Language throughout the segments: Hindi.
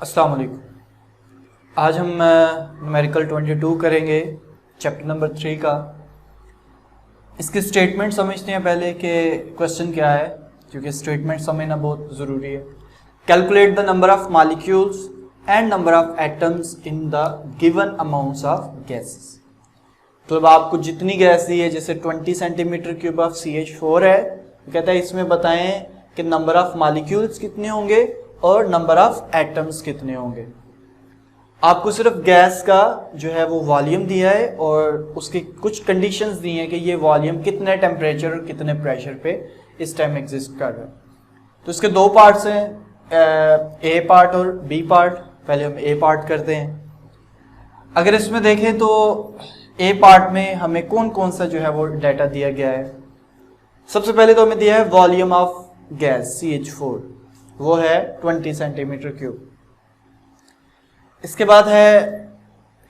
अस्सलाम वालेकुम। आज हम न्यूमेरिकल 22 करेंगे, चैप्टर नंबर 3 का। इसके स्टेटमेंट समझते हैं पहले कि क्वेश्चन क्या है, क्योंकि स्टेटमेंट समझना बहुत ज़रूरी है। Calculate the number of molecules and number of atoms in the given amounts of gases. तो अब आपको जितनी गैस दी है, जैसे 20 सेंटीमीटर क्यूब ऑफ CH4 है, कहता है इसमें बताएं कि नंबर ऑफ मॉलिक्यूल्स कितने होंगे और नंबर ऑफ एटम्स कितने होंगे। आपको सिर्फ गैस का जो है वो वॉल्यूम दिया है और उसकी कुछ कंडीशंस दी हैं कि ये वॉल्यूम कितने टेम्परेचर और कितने प्रेशर पे इस टाइम एग्जिस्ट कर रहा है। तो इसके दो पार्ट्स हैं, ए पार्ट और बी पार्ट। पहले हम ए पार्ट करते हैं। अगर इसमें देखें तो ए पार्ट में हमें कौन कौन सा जो है वो डाटा दिया गया है। सबसे पहले तो हमें दिया है वॉल्यूम ऑफ गैस CH4, वो है 20 सेंटीमीटर क्यूब। इसके बाद है,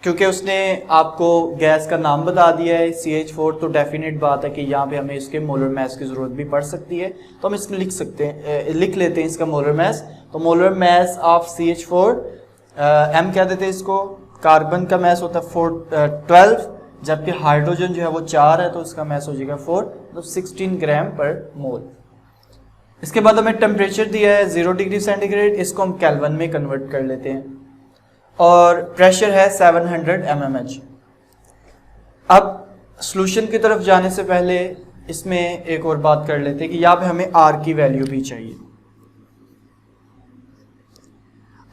क्योंकि उसने आपको गैस का नाम बता दिया है CH4, तो डेफिनेट बात है कि यहाँ पे हमें इसके मोलर मास की ज़रूरत भी पड़ सकती है, तो हम इसमें लिख लेते हैं इसका मोलर मास। तो molar mass of CH4 M कह देते हैं इसको। कार्बन का मास होता है 12, जबकि हाइड्रोजन जो है वो 4 है, तो इसका मास हो जाएगा 4, तो 16 ग्राम पर मोल। इसके बाद हमें टेम्परेचर दिया है 0 डिग्री सेंटीग्रेड, इसको हम केल्विन में कन्वर्ट कर लेते हैं, और प्रेशर है 700 mmHg। अब सॉल्यूशन की तरफ जाने से पहले इसमें एक और बात कर लेते हैं कि यहाँ पे हमें R की वैल्यू भी चाहिए।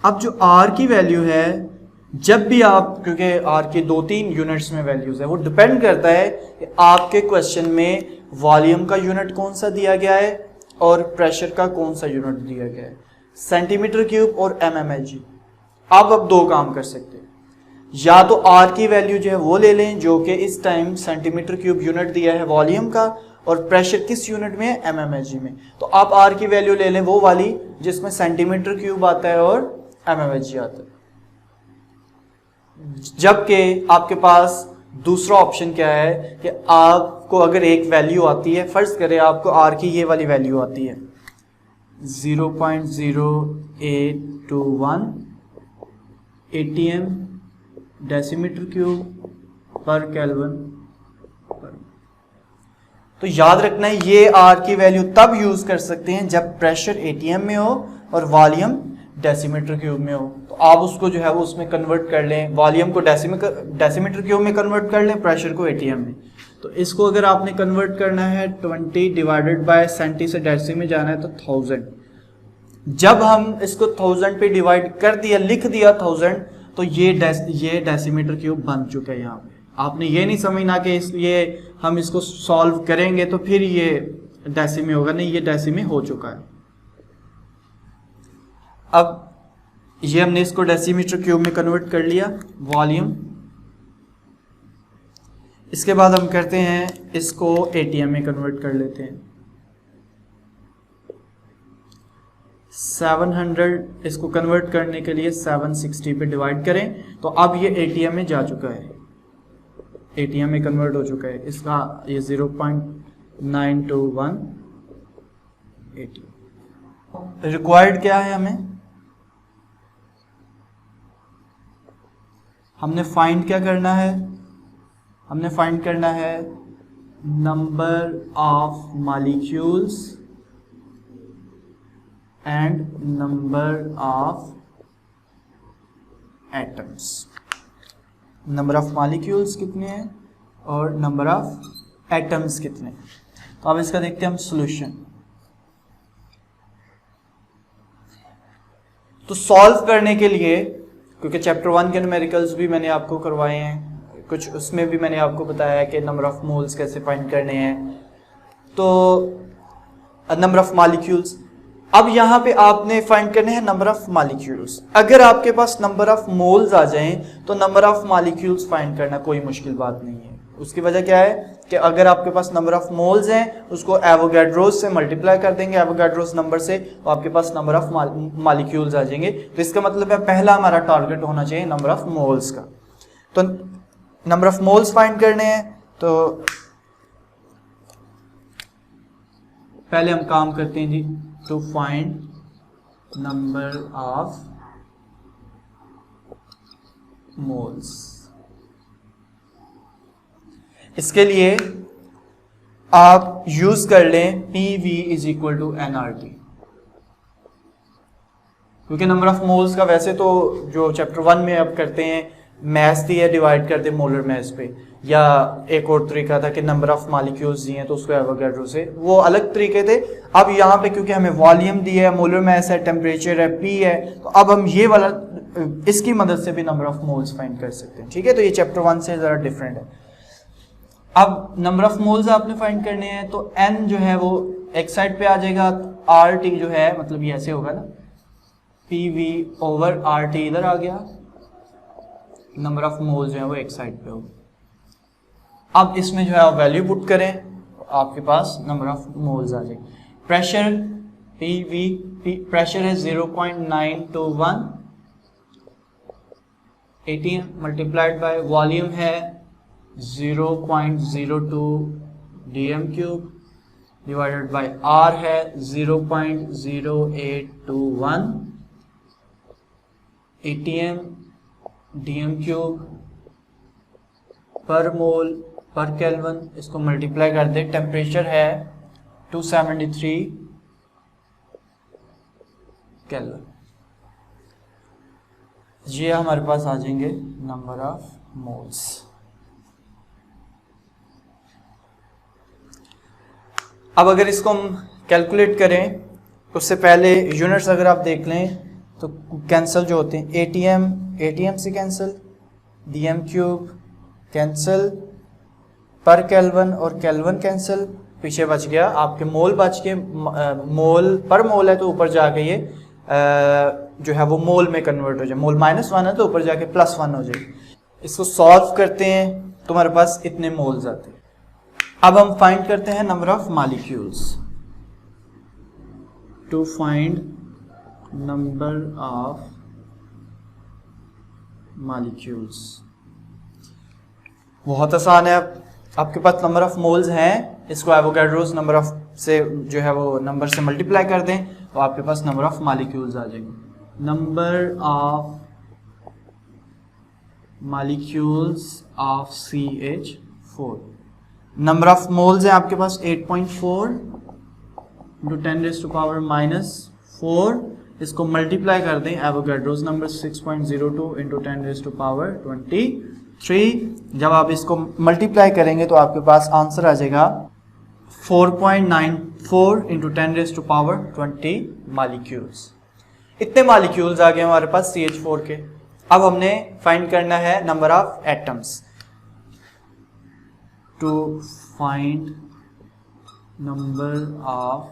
अब जो R की वैल्यू है, जब भी आप, क्योंकि R की 2-3 यूनिट्स में वैल्यूज है, वो डिपेंड करता है कि आपके क्वेश्चन में वॉल्यूम का यूनिट कौन सा दिया गया है और प्रेशर का कौन सा यूनिट दिया गया है, सेंटीमीटर क्यूब और mmHg। आप अब दो काम कर सकते हैं, या तो R की वैल्यू जो है वो ले लें जो कि इस टाइम सेंटीमीटर क्यूब यूनिट दिया है वॉल्यूम का, और प्रेशर किस यूनिट में है, mmHg में। तो आप R की वैल्यू ले लें वो वाली जिसमें सेंटीमीटर क्यूब आता है और mmHg आता है। जबकि आपके पास दूसरा ऑप्शन क्या है कि आपको अगर एक वैल्यू आती है, फर्ज करें आपको R की ये वाली वैल्यू आती है 0.0821 ATM डेसीमीटर क्यूब पर केल्विन। तो याद रखना है ये R की वैल्यू तब यूज कर सकते हैं जब प्रेशर ATM में हो और वॉल्यूम डेसीमीटर क्यूब में हो। तो आप उसको जो है वो उसमें कन्वर्ट कर लें, वॉल्यूम को डेसीमीटर क्यूब में कन्वर्ट कर लें, प्रेशर को ATM में। तो इसको अगर आपने कन्वर्ट करना है 20 डिवाइडेड बाय सेंटी से डेसी में जाना है तो 1000। जब हम इसको 1000 पे डिवाइड कर दिया, लिख दिया 1000, तो ये डेसीमीटर क्यूब बन चुका है। यहाँ पे आपने ये नहीं समझना कि ये हम इसको सॉल्व करेंगे तो फिर ये डेसी में होगा, नहीं, ये डेसी में हो चुका है। अब ये हमने इसको डेसीमीटर क्यूब में कन्वर्ट कर लिया वॉल्यूम। इसके बाद हम करते हैं इसको ATM में कन्वर्ट कर लेते हैं। 700 इसको कन्वर्ट करने के लिए 760 पे डिवाइड करें, तो अब ये ATM में जा चुका है, ATM में कन्वर्ट हो चुका है। इसका ये 0.921 ATM। रिक्वायर्ड क्या है हमने फाइंड क्या करना है, हमने फाइंड करना है number of molecules and number of atoms. Number of molecules कितने हैं और नंबर ऑफ एटम्स कितने। तो अब इसका देखते हैं हम सॉल्यूशन। तो सॉल्व करने के लिए, क्योंकि चैप्टर 1 के न्यूमेरिकल्स भी मैंने आपको करवाए हैं, कुछ उसमें भी मैंने आपको बताया है कि नंबर ऑफ मोल्स कैसे फाइंड करने हैं, तो नंबर ऑफ मॉलिक्यूल्स। अब यहाँ पे आपने फाइंड करने हैं नंबर ऑफ मॉलिक्यूल्स। अगर आपके पास नंबर ऑफ मोल्स आ जाएं तो नंबर ऑफ मॉलिक्यूल्स फाइंड करना कोई मुश्किल बात नहीं है। उसकी वजह क्या है कि अगर आपके पास नंबर ऑफ मोल्स हैं, उसको एवोगाड्रोस से मल्टीप्लाई कर देंगे, एवोगाड्रोस नंबर से, तो आपके पास नंबर ऑफ मॉलिक्यूल्स आ जाएंगे। तो इसका मतलब है पहला हमारा टारगेट होना चाहिए नंबर ऑफ मोल्स का। तो नंबर ऑफ मोल्स फाइंड करने हैं, तो पहले हम काम करते हैं जी, to find number of moles. इसके लिए आप यूज कर लें PV is equal to nRT, क्योंकि नंबर ऑफ मोल्स का वैसे तो जो चैप्टर 1 में अब करते हैं मैथ दिया डिवाइड करते मोलर मैथ पे, या एक और तरीका था कि नंबर ऑफ मॉलिक्यूल्स दिए तो उसको एवोगैड्रो से, वो अलग तरीके थे। अब यहाँ पे क्योंकि हमें वॉल्यूम दिया है, मोलर मैथ है, टेम्परेचर है, P है, तो अब हम ये वाला इसकी मदद से भी नंबर ऑफ मोल्स फाइंड कर सकते हैं। ठीक है, तो ये चैप्टर 1 से जरा डिफरेंट है। अब नंबर ऑफ मोल्स आपने फाइंड करने हैं, तो N जो है वो एक साइड पे आ जाएगा, RT जो है मतलब ये ऐसे होगा ना, PV ओवर RT इधर आ गया, नंबर ऑफ मोल्स जो है वो एक साइड पे होगा। अब इसमें जो है आप वैल्यू पुट करें तो आपके पास नंबर ऑफ मोल्स आ जाएगी। प्रेशर PV, प्रेशर है 0.921 ATM मल्टीप्लाइड बाय वॉल्यूम है 0.02 dm cube divided by R है 0.0821 ATM dm क्यूब पर मोल पर केल्विन। इसको मल्टीप्लाई कर दे, टेम्परेचर है 273 केल्विन। ये हमारे पास आ जाएंगे नंबर ऑफ मोल्स। अब अगर इसको हम कैलकुलेट करें, उससे पहले यूनिट्स अगर आप देख लें तो कैंसिल जो होते हैं, ATM से कैंसिल, dm क्यूब कैंसिल, पर केल्विन और केल्विन कैंसिल, पीछे बच गया आपके मोल बच के, मोल पर मोल है तो ऊपर जाके ये जो है वो मोल में कन्वर्ट हो जाए, मोल -1 है तो ऊपर जाके +1 हो जाए। इसको सॉल्व करते हैं तो हमारे पास इतने मोल्स आते हैं। अब हम फाइंड करते हैं number of molecules. To find number of molecules बहुत आसान है। आपके पास नंबर ऑफ मोल्स हैं, इसको एवोगैड्रोस नंबर ऑफ से जो है वो नंबर से मल्टीप्लाई कर दें तो आपके पास नंबर ऑफ मॉलिक्यूल्स आ जाएंगे। Number of molecules of CH4, number of moles है आपके पास 8.4 इंटू 10⁻⁻⁴। इसको मल्टीप्लाई कर दें एवोगैड्रोस नंबर 6.02 इंटू 10⁻23। जब आप इसको मल्टीप्लाई करेंगे तो आपके पास आंसर आ जाएगा 4.94 इंटू 10⁻20 मॉलिक्यूल्स। इतने मॉलिक्यूल्स आ गए हमारे पास CH4 के। अब हमने फाइंड करना है number of atoms. To find number of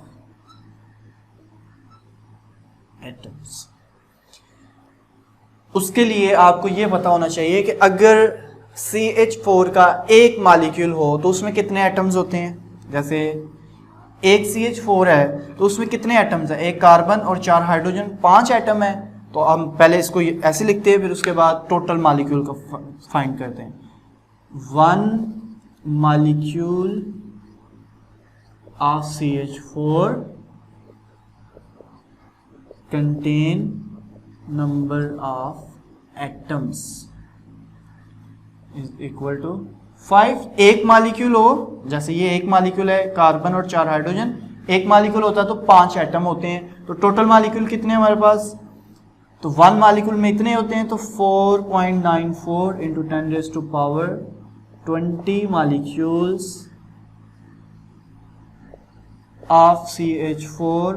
atoms, उसके लिए आपको यह पता होना चाहिए कि अगर CH4 का एक मॉलिक्यूल हो तो उसमें कितने एटम्स होते हैं। जैसे एक CH4 है तो उसमें कितने एटम्स हैं, एक कार्बन और 4 हाइड्रोजन, 5 एटम है। तो हम पहले इसको ऐसे लिखते हैं, फिर उसके बाद टोटल मॉलिक्यूल का फाइंड करते हैं। 1 molecule of CH4 contain number of atoms is equal to 5। एक मॉलिक्यूल हो, जैसे ये एक मॉलिक्यूल है, कार्बन और 4 हाइड्रोजन, एक मॉलिक्यूल होता है तो 5 एटम होते हैं। तो टोटल मॉलिक्यूल कितने हमारे पास, तो 1 मॉलिक्यूल में इतने होते हैं, तो 4.94 into 10⁻20 molecules of CH4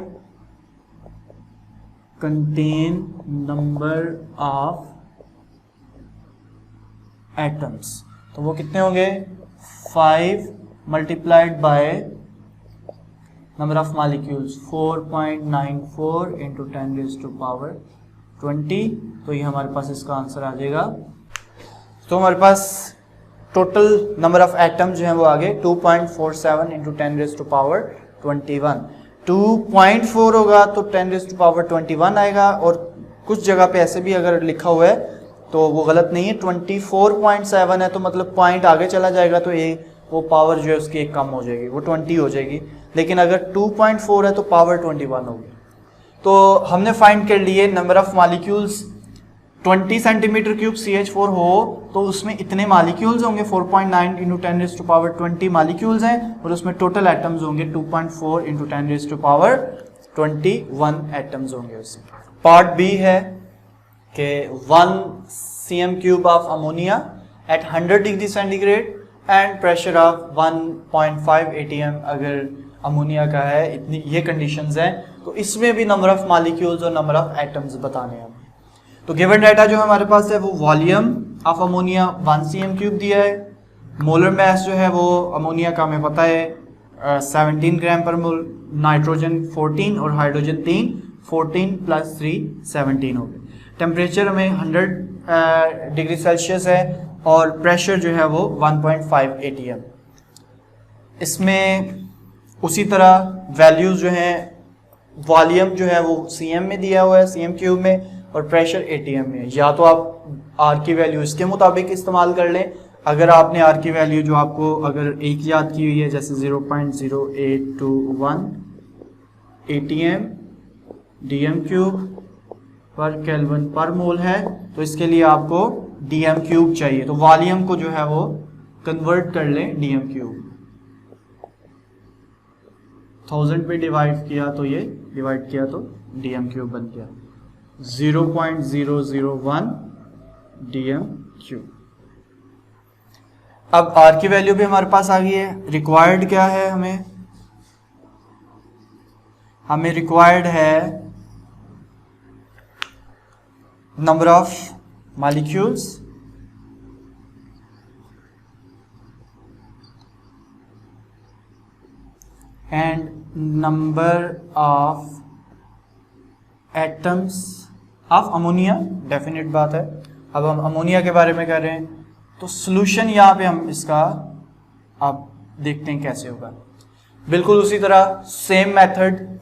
contain number of atoms। तो वो कितने होंगे, 5 multiplied by number of molecules 4.94 into 10⁻20। तो ये हमारे पास इसका आंसर आ जाएगा। तो हमारे पास टोटल नंबर ऑफ एटम जो है वो आ गए 2.47 इंटू 10⁻21। 2.4 होगा तो 10⁻21 आएगा, और कुछ जगह पे ऐसे भी अगर लिखा हुआ है तो वो गलत नहीं है। 24.7 है तो मतलब पॉइंट आगे चला जाएगा तो ये वो पावर जो है उसकी एक कम हो जाएगी, वो 20 हो जाएगी। लेकिन अगर 2.4 है तो पावर 21 होगी। तो हमने फाइंड कर लिए number of molecules 20 centimetre cube CH4 हो तो उसमें इतने मालिक्यूल्स होंगे, 4.9 into 10 raise to power 20 molecules हैं, और उसमें टोटल एटम्स होंगे 2.4 into 10 raise to power 21 atoms होंगे उसमें। पार्ट बी है कि 1 cm³ of ammonia at 100 degree centigrade and pressure of 1.5 atm अगर अमोनिया का है, इतनी ये कंडीशंस हैं, तो इसमें भी नंबर ऑफ मॉलिक्यूल्स और नंबर ऑफ एटम्स बताने हैं। तो गिवन डाटा जो हमारे पास है वो वॉल्यूम ऑफ अमोनिया 1 cm³ दिया है, मोलर मास जो है वो अमोनिया का हमें पता है 17 ग्राम पर मोल, नाइट्रोजन 14 और हाइड्रोजन 3, 14 + 3 17 हो गए। टेम्परेचर हमें 100 डिग्री सेल्सियस है और प्रेशर जो है वो 1.5 atm। इसमें उसी तरह वैल्यूज जो हैं, वॉल्यूम जो है वो cm में दिया हुआ है, cm³ में, और प्रेशर atm में। या तो आप r की वैल्यू इसके मुताबिक इस्तेमाल कर लें, अगर आपने r की वैल्यू जो आपको अगर एक याद की हुई है जैसे 0.0821 atm dm³ पर केल्विन पर मोल है, तो इसके लिए आपको dm³ चाहिए, तो वॉल्यूम को जो है वो कन्वर्ट कर लें dm³। 1000 पे डिवाइड किया तो ये डिवाइड किया तो dm³ बन गया 0.001 dm³। अब r की वैल्यू भी हमारे पास आ गई है। रिक्वायर्ड क्या है हमें रिक्वायर्ड है number of molecules and number of atoms of ammonia. Definite बात है। अब हम अमोनिया के बारे में कर रहे हैं, तो सॉल्यूशन यहाँ पे हम इसका अब देखते हैं कैसे होगा। बिल्कुल उसी तरह सेम मेथड,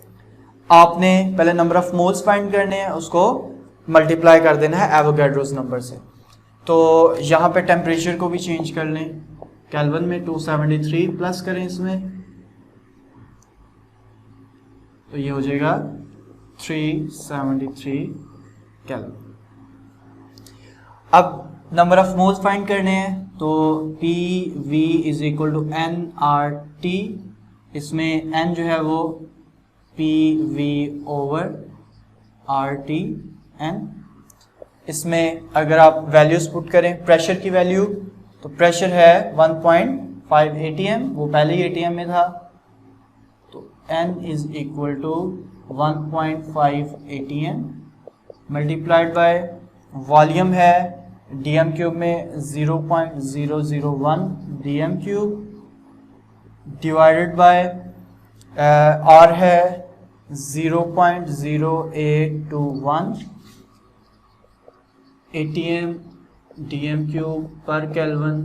आपने पहले नंबर ऑफ मोल्स फाइंड करने हैं, उसको मल्टीप्लाई कर देना है एवोगैड्रोस नंबर से। तो यहाँ पे टेम्परेचर को भी चेंज कर लें, केल्विन में 273 प्लस करें इसमें, तो ये हो जाएगा 373 केल्विन। अब नंबर ऑफ मोल्स फाइंड करने हैं, तो PV = nRT, इसमें n जो है वो PV/RTn। इसमें अगर आप वैल्यूज पुट करें प्रेशर की वैल्यू, तो प्रेशर है 1.5 atm, वो पहले ही atm में था, तो n = 1.5 atm multiplied by volume है dm³ में 0.001 dm³ डिवाइडेड बाय r है 0.0821 atm dm³ पर केल्विन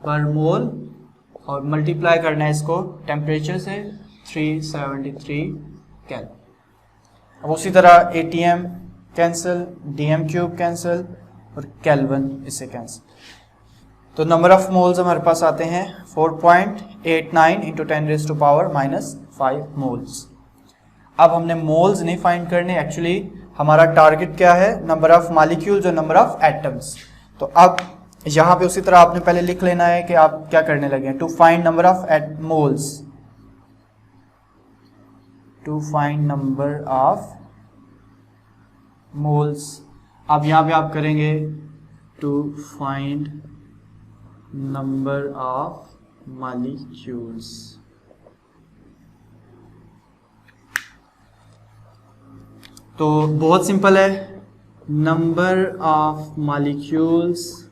पर मोल, और मल्टीप्लाई करना है इसको टेम्परेचर से 373 केल्विन। अब उसी तरह atm कैंसिल, dm³ कैंसिल और केल्विन इससे कैंसिल। तो नंबर ऑफ मोल्स हमारे पास आते हैं 4.89 इंटू 10⁻⁻5 मोल्स। अब हमने मोल्स नहीं फाइंड करने, एक्चुअली हमारा टारगेट क्या है, नंबर ऑफ मॉलिक्यूल्स और नंबर ऑफ एटम्स। तो अब यहाँ पे उसी तरह आपने पहले लिख लेना है कि आप क्या करने लगे हैं, to find number of moles, to find number of moles. अब यहाँ पे आप करेंगे to find number of molecules. तो बहुत सिंपल है, number of molecules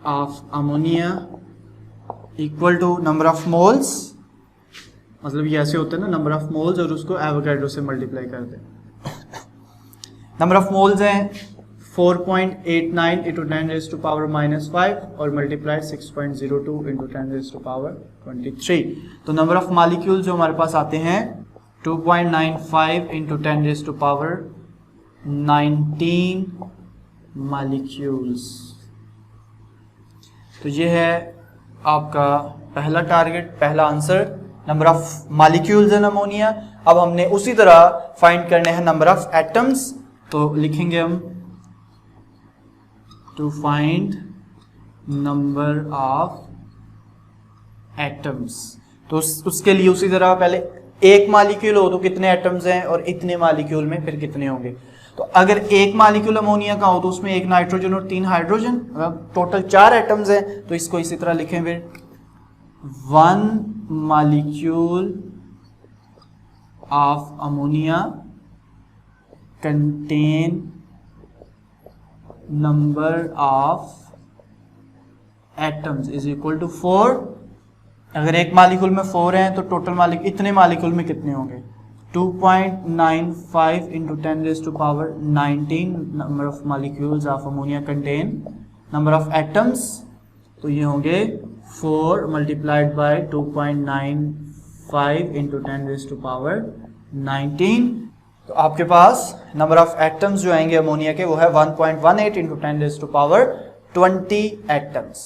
of ammonia equal to number of moles, मतलब ये ऐसे होता है ना, नंबर ऑफ मोल्स और उसको एवोगैड्रो से मल्टीप्लाई कर दें। नंबर ऑफ मोल्स हैं 4.89 इंटू 10⁻⁻5 और मल्टीप्लाई 6.02 इंटू 10⁻23। तो नंबर ऑफ मॉलिक्यूल्स जो हमारे पास आते हैं 2.95 इंटू 10⁻19 मॉलिक्यूल्स। तो ये है आपका पहला टारगेट, पहला answer, number of molecules in ammonia. अब हमने उसी तरह फाइंड करने हैं नंबर ऑफ एटम्स तो लिखेंगे हम to find number of atoms. तो उसके लिए उसी तरह पहले एक मालिक्यूल हो तो कितने एटम्स हैं और इतने मालिक्यूल में फिर कितने होंगे। तो अगर एक मालिक्यूल अमोनिया का हो तो उसमें एक नाइट्रोजन और 3 हाइड्रोजन, टोटल 4 एटम्स हैं। तो इसको इसी तरह लिखें फिर 1 molecule of ammonia contain number of atoms is equal to 4। अगर एक मालिक्यूल में 4 हैं तो टोटल इतने मालिक्यूल में कितने होंगे 2.95 into 10 raised to power 19 number of molecules of ammonia contain number of atoms। तो ये होंगे 4 multiplied by 2.95 into 10 raised to power 19। तो आपके पास नंबर ऑफ एटम्स जो आएंगे अमोनिया के वो है 1.18 into 10 raised to power 20 atoms.